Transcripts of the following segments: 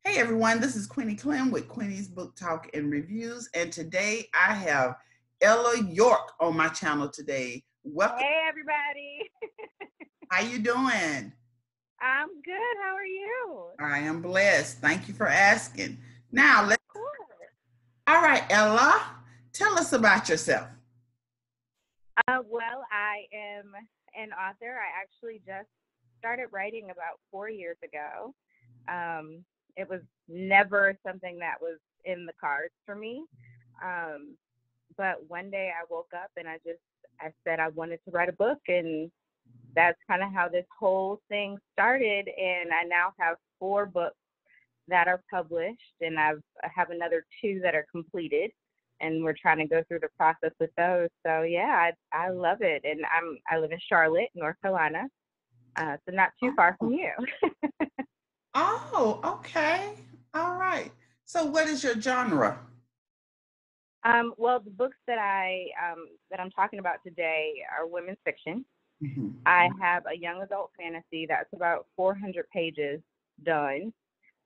Hey everyone, this is Queenie Clem with Queenie's Book Talk and Reviews, and today I have Ella York on my channel today. Welcome. Hey, everybody. How you doing? I'm good. How are you? I am blessed. Thank you for asking. Now, Of let's. course. All right, Ella, tell us about yourself. Well, I am an author. I actually just started writing about 4 years ago. It was never something that was in the cards for me. Um, but one day I woke up and I said I wanted to write a book, and that's kind of how this whole thing started. And I now have 4 books that are published, and I have another 2 that are completed, and we're trying to go through the process with those. So yeah, I love it, and I live in Charlotte, North Carolina, so not too far from Oh, you. oh, okay. All right. So, what is your genre? Well, the books that I'm talking about today are women's fiction. Mhm. I have a young adult fantasy that's about 400 pages done.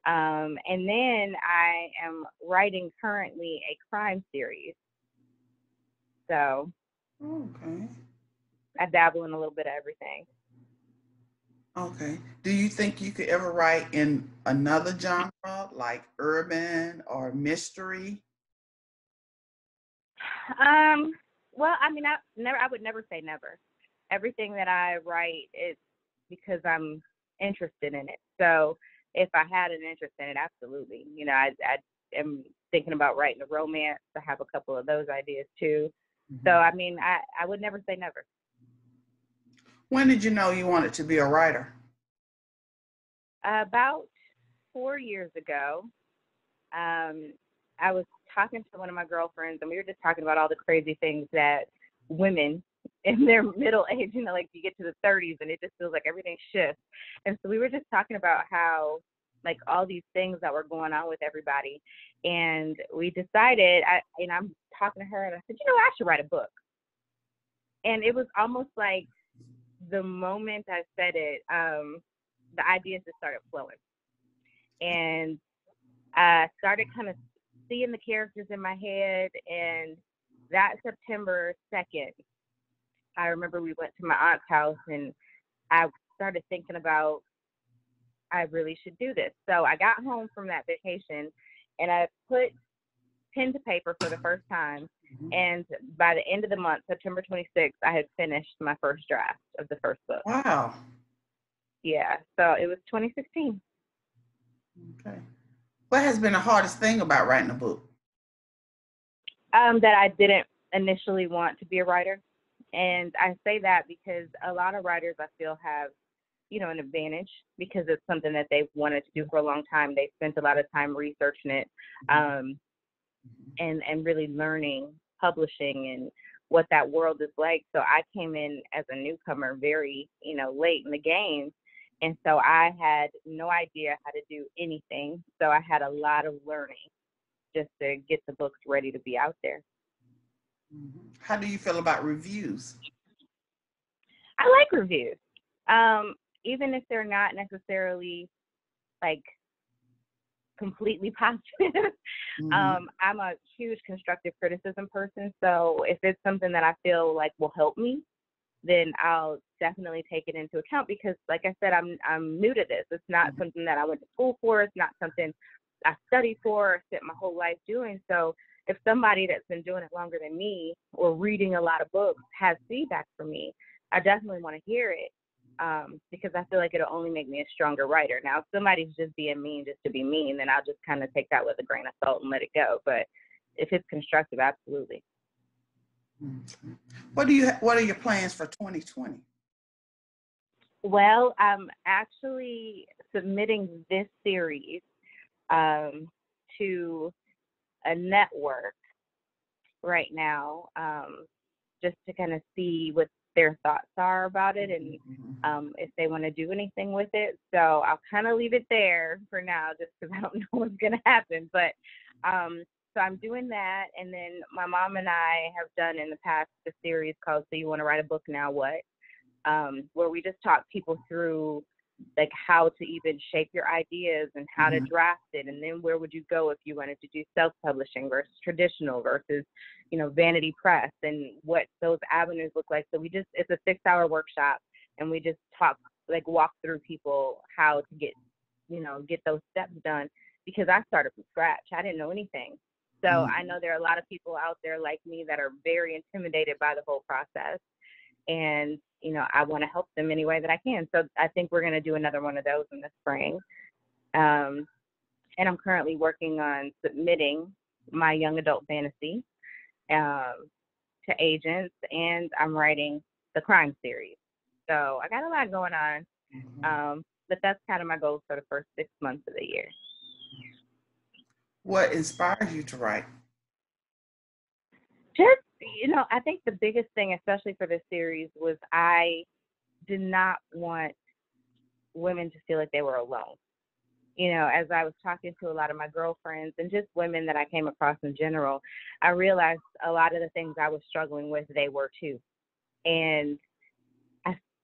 And then I am writing currently a crime series. So Okay. I dabble in a little bit of everything. Okay. Do you think you could ever write in another genre like urban or mystery? Um, well, I mean, I would never say never. Everything that I write is because I'm interested in it. So if I had an interest in it, absolutely. I am thinking about writing a romance. I have a couple of those ideas too. So Mhm. I mean, I would never say never. When did you know you wanted to be a writer? About 4 years ago, um, I was talking to one of my girlfriends, and we were just talking about all the crazy things that women in their middle age, like you get to the 30s, and it just feels like everything shifts. And so we were just talking about how, like, all these things that were going on with everybody, and we decided. I'm talking to her, and I said, I should write a book. And it was almost like the moment I said it, the ideas just started flowing, and I started kind of seeing the characters in my head. And that September 2nd, I remember we went to my aunt's house, and I started thinking about, I really should do this. So I got home from that vacation, and I put pen to paper for the first time. Mhm. And by the end of the month, September 26th, I had finished my first draft of the first book. Wow. Yeah. So it was 2016. Okay. What has been the hardest thing about writing a book? That I didn't initially want to be a writer. And I say that because a lot of writers, I feel, have, an advantage because it's something that they've wanted to do for a long time. They spent a lot of time researching it, Mhm. um, and really learning publishing and what that world is like. So I came in as a newcomer very, late in the game. And so I had no idea how to do anything. So I had a lot of learning just to get the books ready to be out there. How do you feel about reviews? I like reviews, um, even if they're not necessarily like completely positive. Mhm. I'm a huge constructive criticism person, so if it's something that I feel like will help me, then I'll definitely take it into account because, like I said, I'm new to this. It's not something that I went to school for. It's not something I studied for or spent my whole life doing. So if somebody that's been doing it longer than me or reading a lot of books has feedback for me, I definitely want to hear it, because I feel like it'll only make me a stronger writer. Now, if somebody's just being mean just to be mean, then I'll just kind of take that with a grain of salt and let it go. But if it's constructive, absolutely. Mhm. What are your plans for 2020? Well, I'm actually submitting this series, um, to a network right now, just to kind of see what their thoughts are about it and, Mhm. if they want to do anything with it. So I'll kind of leave it there for now, just because I don't know what's going to happen. But so I'm doing that, and then my mom and I have done in the past a series called "So You Want to Write a Book Now What," where we just talk people through. like how to even shape your ideas and how to draft it, and then where would you go if you wanted to do self-publishing versus traditional versus, you know, vanity press, and what those avenues look like. So it's a 6-hour workshop, and we just walk through people how to get those steps done, because I started from scratch. I didn't know anything. So I know there are a lot of people out there like me that are very intimidated by the whole process. And, you know, I want to help them any way that I can. So I think we're going to do another one of those in the spring. And I'm currently working on submitting my young adult fantasy to agents, and I'm writing the crime series. So I got a lot going on. But that's kind of my goal for the first 6 months of the year. What inspires you to write? Just, you know, I think the biggest thing, especially for this series, was I did not want women to feel like they were alone. You know, as I was talking to a lot of my girlfriends and just women that I came across in general, I realized a lot of the things I was struggling with, they were too. And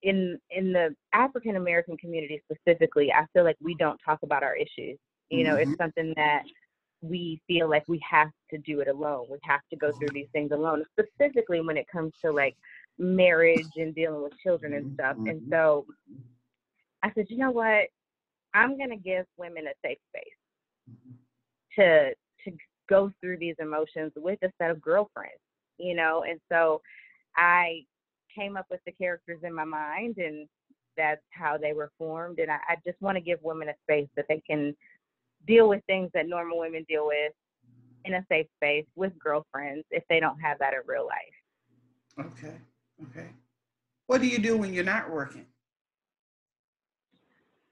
in the African American community specifically, I feel like we don't talk about our issues. You know, it's something that we feel like we have to do it alone. We have to go through these things alone, specifically when it comes to like marriage and dealing with children and stuff. And so I said, you know what? I'm going to give women a safe space to go through these emotions with a set of girlfriends, you know? And so I came up with the characters in my mind, and that's how they were formed. And I just want to give women a space that they can deal with things that normal women deal with in a safe space with girlfriends if they don't have that in real life. Okay. What do you do when you're not working?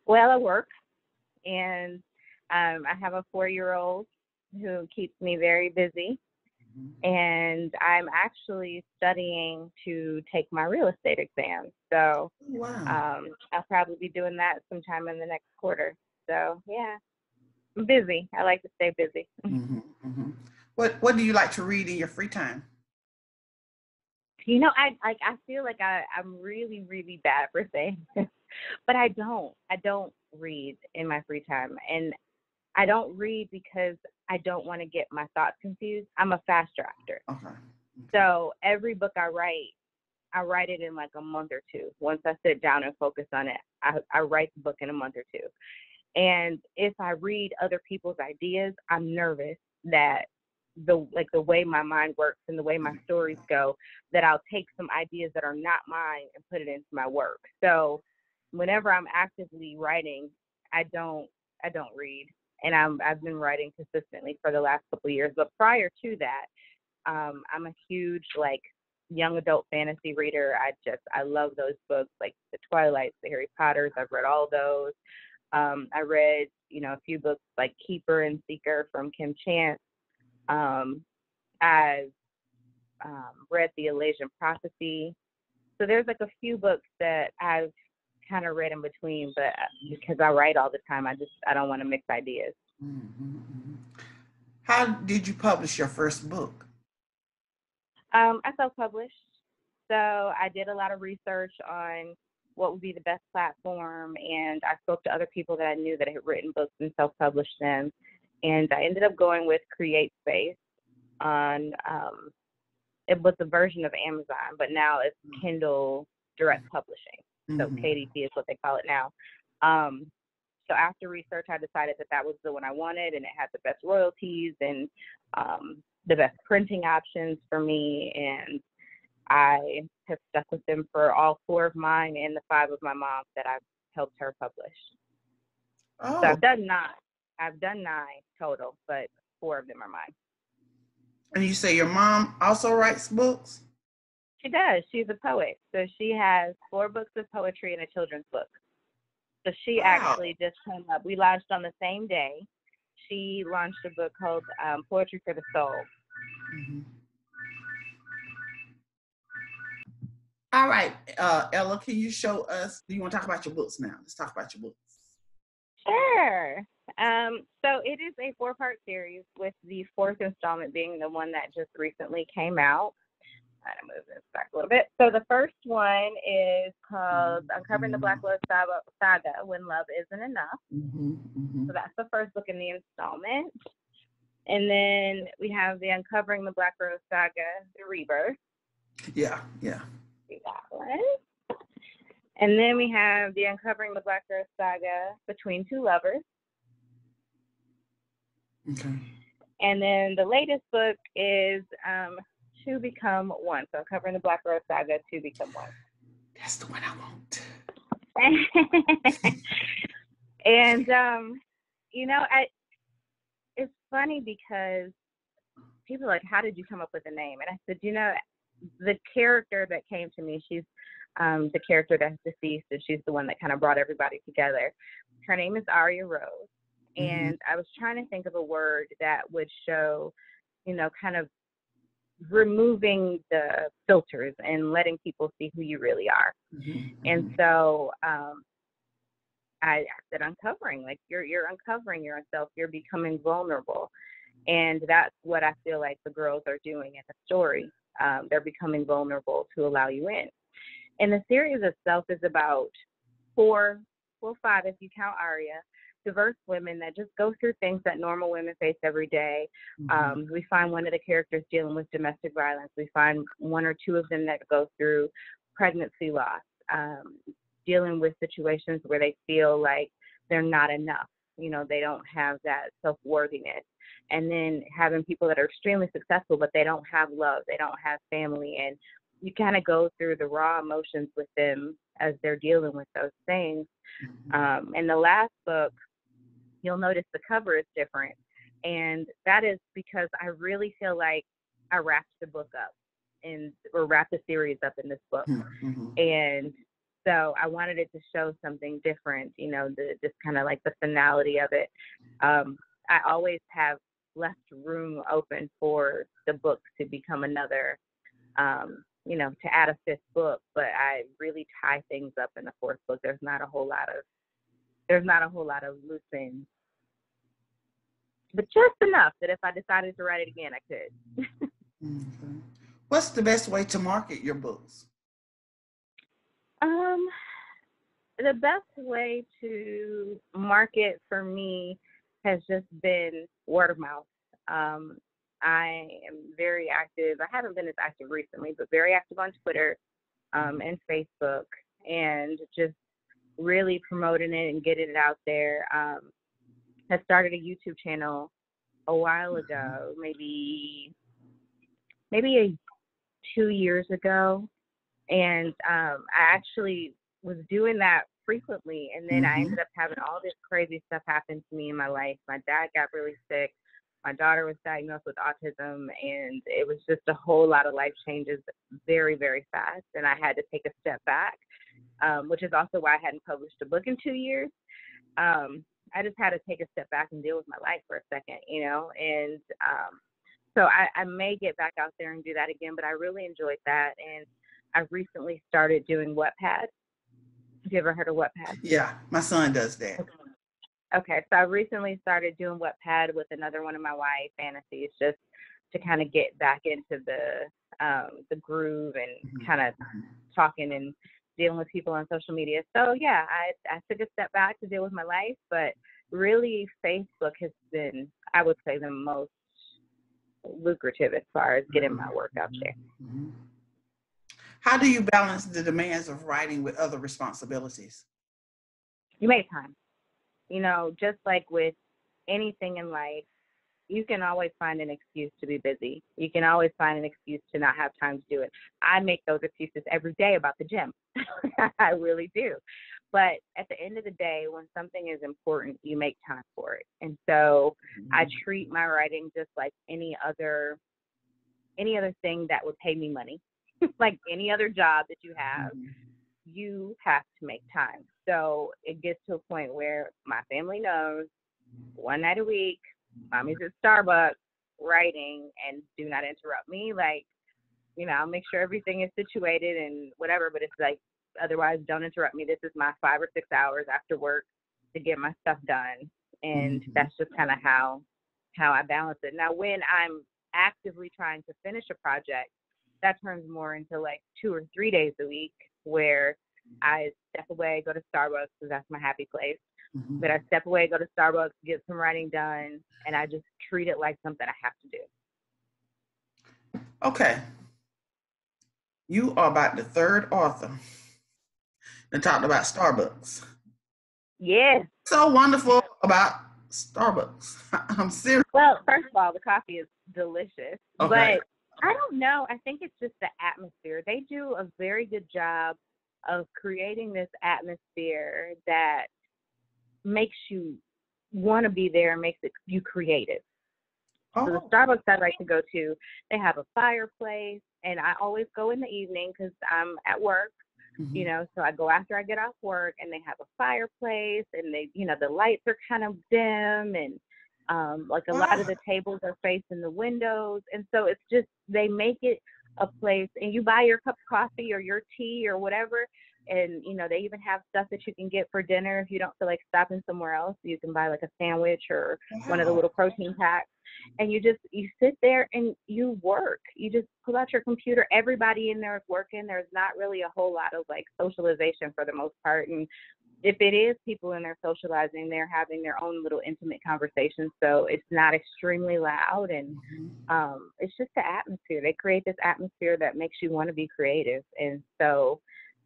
Well, I work, and I have a 4-year-old who keeps me very busy. And I'm actually studying to take my real estate exam. So I'll probably be doing that sometime in the next quarter. So yeah, I'm busy. I like to stay busy. What do you like to read in your free time? You know, I feel like I'm really, really bad for saying this, but I don't read in my free time. And I don't read because I don't want to get my thoughts confused. I'm a fast drafter. Okay. So every book I write it in like a month or two. Once I sit down and focus on it, I write the book in a month or two. And if I read other people's ideas, I'm nervous that the way my mind works and the way my stories go, that I'll take some ideas that are not mine and put it into my work. So whenever I'm actively writing, I don't read. And I've been writing consistently for the last couple of years. But prior to that, I'm a huge young adult fantasy reader. I love those books, like the Twilights, the Harry Potters. I've read all those. I read, a few books like Keeper and Seeker from Kim Chance. I've read The Elysian Prophecy. So there's a few books that I've kind of read in between, but because I write all the time, I don't want to mix ideas. How did you publish your first book? I self-published. So I did a lot of research on what would be the best platform, and I spoke to other people that I knew that had written books and self-published them. And I ended up going with CreateSpace on, it was a version of Amazon, but now it's Kindle Direct Publishing. So KDP is what they call it now. So after research, I decided that was the one I wanted, and it had the best royalties and the best printing options for me. And I have stuck with them for all 4 of mine and the 5 of my mom that I've helped her publish. So I've done 9. I've done 9 total, but 4 of them are mine. And you say your mom also writes books? She does. She's a poet. So she has 4 books of poetry and a children's book. So she actually just came up. We launched on the same day. She launched a book called Poetry for the Soul. All right, Ella, can you show us? Do you want to talk about your books now? Let's talk about your books. Sure. So it is a 4-part series, with the 4th installment being the one that just recently came out. kind of move this back a little bit. So the first one is called Uncovering the Black Love Saga, When Love Isn't Enough. So that's the first book in the installment. And then we have the Uncovering the Black Rose Saga, The Rebirth. Yeah. Do that one. And then we have the Uncovering the Black Rose Saga, Between Two Lovers. Okay. And then the latest book is To Become One. So Uncovering the Black Rose Saga, To Become One. That's the one I want. And you know, it's funny because people are like, how did you come up with the name? And I said, you know, the character that came to me, she's the character that's deceased, and she's the one that kind of brought everybody together. Her name is Aria Rose. And I was trying to think of a word that would show, you know, kind of removing the filters and letting people see who you really are. And so I said uncovering, like you're uncovering yourself, you're becoming vulnerable. And that's what I feel like the girls are doing in the story. They're becoming vulnerable to allow you in. And the series itself is about 5 if you count Aria, diverse women that just go through things that normal women face every day. We find one of the characters dealing with domestic violence. We find 1 or 2 of them that go through pregnancy loss, dealing with situations where they feel like they're not enough. You know, they don't have that self-worthiness. And then having people that are extremely successful, but they don't have love, they don't have family. And you kind of go through the raw emotions with them as they're dealing with those things. And the last book, you'll notice the cover is different. And that is because I really feel like I wrapped the book up or wrapped the series up in this book. And so I wanted it to show something different, you know, just kind of like the finality of it. I always have left room open for the book to become another, you know, to add a 5th book, but I really tie things up in the 4th book. There's not a whole lot of loose ends, but just enough that if I decided to write it again, I could. What's the best way to market your books? The best way to market for me has just been word of mouth. I am very active. I haven't been as active recently, but very active on Twitter and Facebook, and just really promoting it and getting it out there. I started a YouTube channel a while ago, maybe 2 years ago, and I actually was doing that frequently, and then I ended up having all this crazy stuff happen to me in my life. My dad got really sick. My daughter was diagnosed with autism, and it was just a whole lot of life changes very, very fast, and I had to take a step back, which is also why I hadn't published a book in 2 years. I just had to take a step back and deal with my life for a second, you know, and so I may get back out there and do that again, but I really enjoyed that. And I recently started doing Wattpad. Have you ever heard of Wattpad? Yeah, my son does that. Okay, so I recently started doing Wattpad with another one of my YA fantasies, just to kind of get back into the groove and kind of talking and dealing with people on social media. So yeah, I took a step back to deal with my life, but really Facebook has been, I would say, the most lucrative as far as getting my work out there. How do you balance the demands of writing with other responsibilities? You make time. You know, just like with anything in life, you can always find an excuse to be busy. You can always find an excuse to not have time to do it. I make those excuses every day about the gym. I really do. But at the end of the day, when something is important, you make time for it. And so I treat my writing just like any other thing that would pay me money. Like any other job that you have, you have to make time. So it gets to a point where my family knows one night a week, mommy's at Starbucks writing, and do not interrupt me. Like, you know, I'll make sure everything is situated and whatever, but it's like, otherwise don't interrupt me. This is my 5 or 6 hours after work to get my stuff done. And that's just kind of how I balance it. Now, when I'm actively trying to finish a project, that turns more into like 2 or 3 days a week where I step away, go to Starbucks because that's my happy place. Mm-hmm. But I step away, go to Starbucks, get some writing done, and I just treat it like something I have to do. Okay. You are about the third author that talked about Starbucks. Yes. So wonderful about Starbucks. I'm serious. Well, first of all, the coffee is delicious. Okay. But I don't know. I think it's just the atmosphere. They do a very good job of creating this atmosphere that makes you want to be there and makes you creative. So the Oh. Starbucks I like to go to, they have a fireplace, and I always go in the evening because I'm at work, Mm-hmm. so I go after I get off work, and they have a fireplace, and they, the lights are kind of dim, and like a lot Wow. of the tables are facing the windows, and so it's just, they make it a place, and you buy your cup of coffee or your tea or whatever, and they even have stuff that you can get for dinner if you don't feel like stopping somewhere else. You can buy like a sandwich or one of the Wow. little protein packs, and you sit there and you work. You just pull out your computer. Everybody in there is working. There's not really a whole lot of like socialization for the most part, and if it is people in there socializing, they're having their own little intimate conversations, so it's not extremely loud, and Mm-hmm. it's just the atmosphere. They create this atmosphere that makes you want to be creative, and so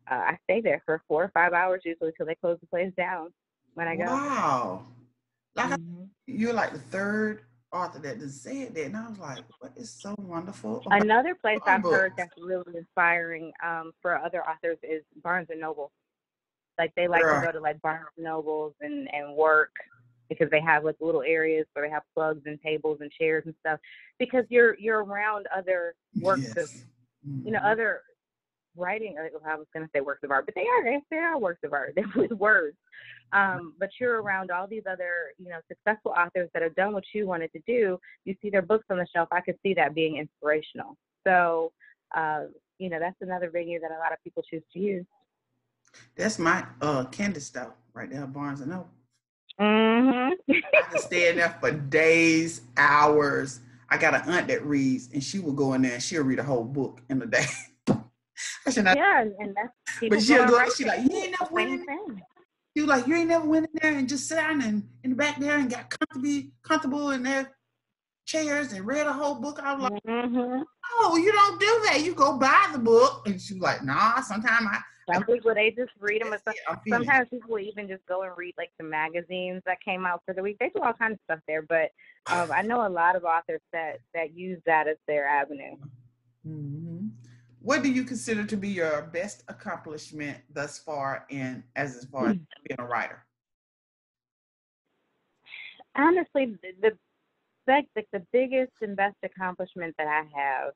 I stay there for 4 or 5 hours usually till they close the place down when I go. Wow. Like Hmm. you're like the third author that just said that, and I was like, what is so wonderful about Another place I've heard Starbucks? that's really inspiring for other authors is Barnes and Noble. Like they like to Girl. go to like Barnes and Nobles and work because they have like little areas where they have plugs and tables and chairs and stuff. Because you're around other works of Yes. Mm-hmm. other writing. I was going to say works of art, but they are works of art. They're with words. But you're around all these other successful authors that have done what you wanted to do. You see their books on the shelf. I could see that being inspirational. So that's another venue that a lot of people choose to use. That's my candy store right there, Barnes and Noble. Mhm. I can stay in there for days, hours. I got an aunt that reads, and she will go in there and she'll read a whole book in a day. I should not, Yeah, and that's but people go she'll and go. write She there like, you too. ain't It's never the went same in. thing. She was like, you ain't never went in there and just sat down in the back there and got comfortable in their chairs and read a whole book. I was like, Mhm. oh, you don't do that. You go buy the book. And she was like, nah. Sometimes I Some people they just read them. that's it. I'm finished. Sometimes people even just go and read like the magazines that came out for the week. They do all kinds of stuff there, but I know a lot of authors that use that as their avenue. Mm-hmm. What do you consider to be your best accomplishment thus far as far as being a writer? Honestly, the biggest and best accomplishment that I have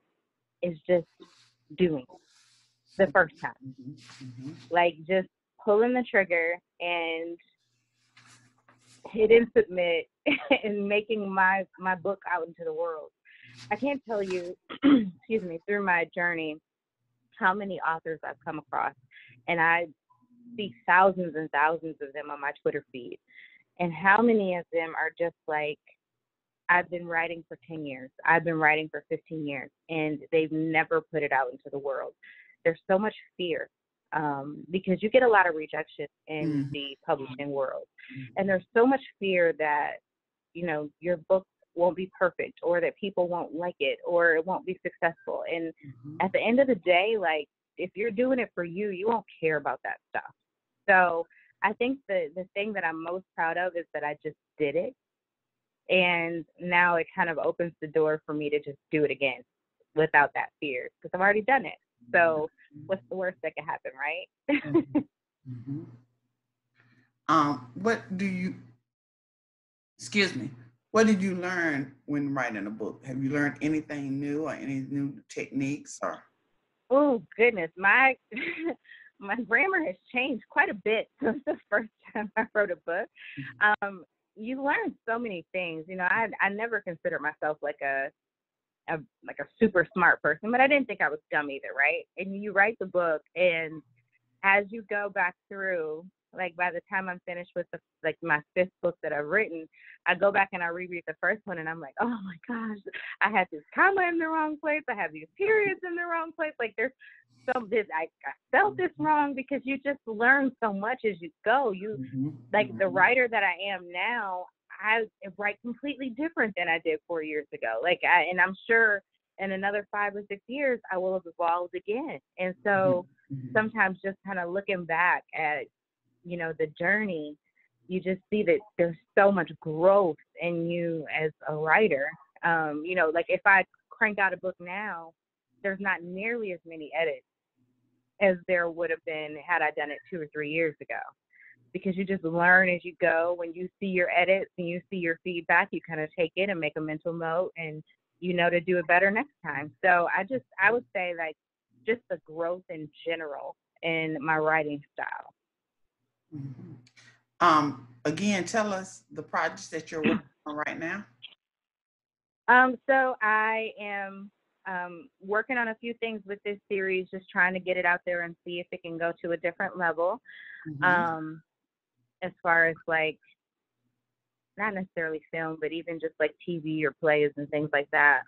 is just doing it the first time, Mm-hmm. Mm-hmm. like just pulling the trigger and hitting submit and making my book out into the world. I can't tell you, excuse me, through my journey, how many authors I've come across, and I see thousands and thousands of them on my Twitter feed, and how many of them are just like, I've been writing for 10 years. I've been writing for 15 years, and they've never put it out into the world. There's so much fear because you get a lot of rejection in Mm-hmm. the publishing world. And there's so much fear that, your book won't be perfect or that people won't like it or it won't be successful. And Mm-hmm. at the end of the day, like, if you're doing it for you, you won't care about that stuff. So I think the thing that I'm most proud of is that I just did it, and now it kind of opens the door for me to just do it again without that fear because I've already done it. So what's the worst that could happen, right? Mm-hmm. What do you, excuse me, what did you learn when writing a book? Have you learned anything new or any new techniques or? Oh goodness, my my grammar has changed quite a bit since the first time I wrote a book. Um, you learn so many things. I never considered myself like a super smart person, but I didn't think I was dumb either, right? And you write the book, and as you go back through, Like by the time I'm finished with my fifth book that I've written, I go back and I reread the first one, and I'm like, oh my gosh, I had this comma in the wrong place. I have these periods in the wrong place. Like there's I felt this wrong, because you just learn so much as you go. Like the writer that I am now, I write completely different than I did 4 years ago. And I'm sure in another 5 or 6 years, I will have evolved again. And so sometimes just kind of looking back at, the journey, you just see that there's so much growth in you as a writer. Like if I crank out a book now, there's not nearly as many edits as there would have been had I done it 2 or 3 years ago, because you just learn as you go. When you see your edits and you see your feedback, you kind of take it and make a mental note, and to do it better next time. So I would say, like, just the growth in general in my writing style. Again, tell us the projects that you're working on right now. So I am working on a few things with this series, just trying to get it out there and see if it can go to a different level. As far as, like, not necessarily film, but even just like TV or plays and things like that.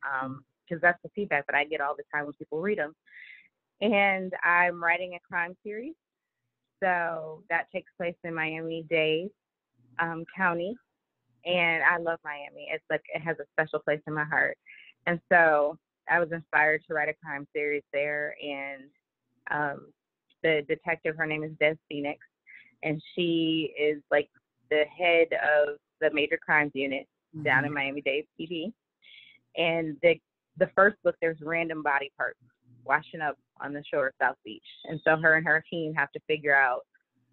Because that's the feedback that I get all the time when people read them. And I'm writing a crime series. So that takes place in Miami-Dade County. And I love Miami. It's like, it has a special place in my heart. And so I was inspired to write a crime series there. And the detective, her name is Des Phoenix, and she is like the head of the major crimes unit down in Miami-Dade PD. And the first book, there's random body parts washing up on the shore of South Beach. And so her and her team have to figure out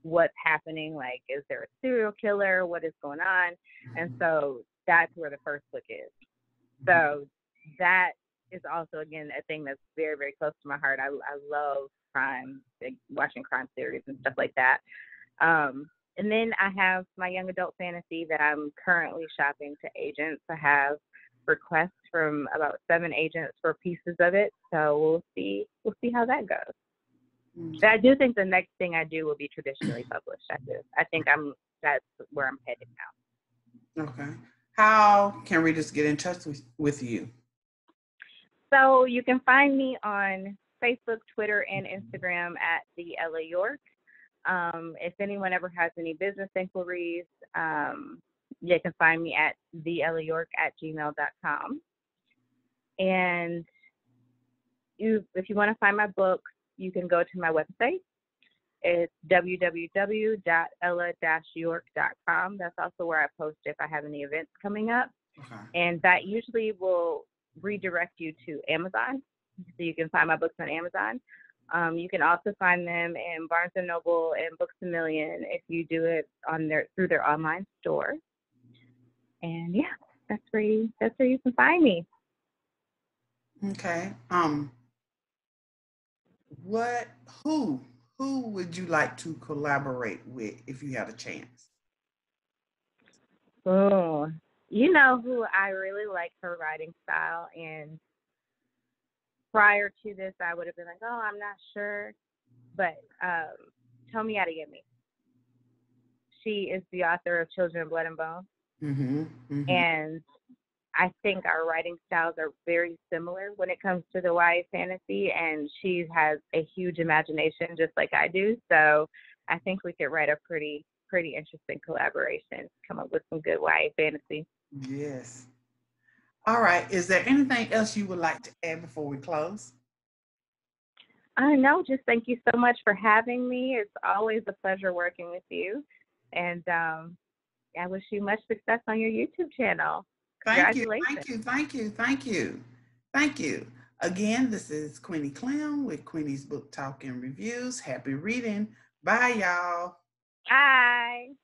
what's happening. Like, is there a serial killer? What is going on? And so that's where the first book is. So that is also, again, a thing that's very, very close to my heart. I love crime, like watching crime series and stuff like that. And then I have my young adult fantasy that I'm currently shopping to agents. I have requests from about 7 agents for pieces of it. So we'll see how that goes. But I do think the next thing I do will be traditionally published. I think that's where I'm headed now. Okay. How can readers get in touch with you? So you can find me on Facebook, Twitter, and Instagram at the Ella York. If anyone ever has any business inquiries, you can find me at theellayork@gmail.com. And if you want to find my books, you can go to my website. It's www.ella-york.com. That's also where I post if I have any events coming up. Okay. And that usually will redirect you to Amazon. So you can find my books on Amazon. You can also find them in Barnes & Noble and Books A Million if you do it through their online store. And yeah, that's where you can find me. Okay. Who would you like to collaborate with if you had a chance? Oh, you know who I really like her writing style, and prior to this, I would have been like, oh, I'm not sure, but Tomi Adeyemi. She is the author of Children of Blood and Bone, and I think our writing styles are very similar when it comes to the YA fantasy, and she has a huge imagination just like I do. So I think we could write a pretty interesting collaboration, come up with some good YA fantasy. Yes. All right. Is there anything else you would like to add before we close? No, just thank you so much for having me. It's always a pleasure working with you. And I wish you much success on your YouTube channel. Thank you. Again, this is Queenie Clem with Queenie's Book Talk and Reviews. Happy reading. Bye, y'all. Bye.